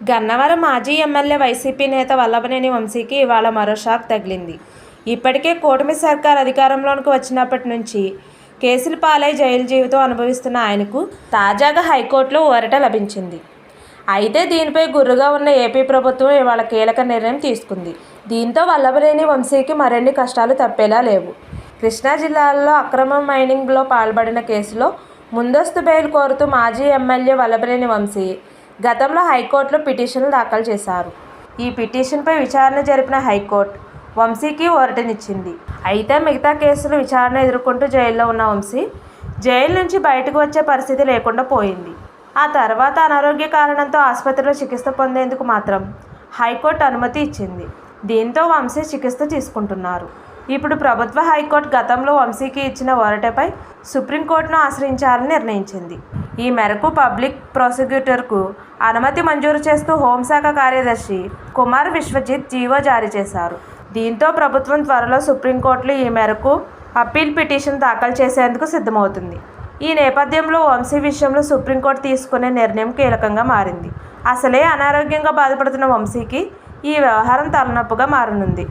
గన్నవరం మాజీ MLA YCP నేత వల్లభనేని వంశీకి ఇవాళ మరో షాక్ తగిలింది. ఇప్పటికే కూటమి సర్కార్ అధికారంలోకి వచ్చినప్పటి నుంచి కేసుల పాలై జైలు జీవితం అనుభవిస్తున్న ఆయనకు తాజాగా హైకోర్టులో ఊరట లభించింది. అయితే దీనిపై గుర్రుగా ఉన్న ఏపీ ప్రభుత్వం ఇవాళ కీలక నిర్ణయం తీసుకుంది. దీంతో వల్లభనేని వంశీకి మరిన్ని కష్టాలు తప్పేలా లేవు. కృష్ణా జిల్లాలో అక్రమ మైనింగ్లో పాల్పడిన కేసులో ముందస్తు బెయిల్ కోరుతూ మాజీ ఎమ్మెల్యే వల్లభనేని వంశీ గతంలో హైకోర్టులో పిటిషన్లు దాఖలు చేశారు. ఈ పిటిషన్పై విచారణ జరిపిన హైకోర్టు వంశీకి ఊరటనిచ్చింది. అయితే మిగతా కేసులు విచారణ ఎదుర్కొంటూ జైల్లో ఉన్న వంశీ జైలు నుంచి బయటకు వచ్చే పరిస్థితి లేకుండా పోయింది. ఆ తర్వాత అనారోగ్య కారణంతో ఆసుపత్రిలో చికిత్స పొందేందుకు మాత్రం హైకోర్టు అనుమతి ఇచ్చింది. దీంతో వంశీ చికిత్స తీసుకుంటున్నారు. ఇప్పుడు ప్రభుత్వ హైకోర్టు గతంలో వంశీకి ఇచ్చిన ఊరటపై సుప్రీంకోర్టును ఆశ్రయించాలని నిర్ణయించింది. ఈ మేరకు పబ్లిక్ ప్రాసిక్యూటర్కు అనుమతి మంజూరు చేస్తూ హోంశాఖ కార్యదర్శి కుమార్ విశ్వజిత్ జీవో జారీ చేశారు. దీంతో ప్రభుత్వం త్వరలో సుప్రీంకోర్టులో ఈ మేరకు అప్పీల్ పిటిషన్ దాఖలు చేసేందుకు సిద్ధమవుతుంది. ఈ నేపథ్యంలో వంశీ విషయంలో సుప్రీంకోర్టు తీసుకునే నిర్ణయం కీలకంగా మారింది. అసలే అనారోగ్యంగా బాధపడుతున్న వంశీకి ఈ వ్యవహారం తలనొప్పిగా మారనుంది.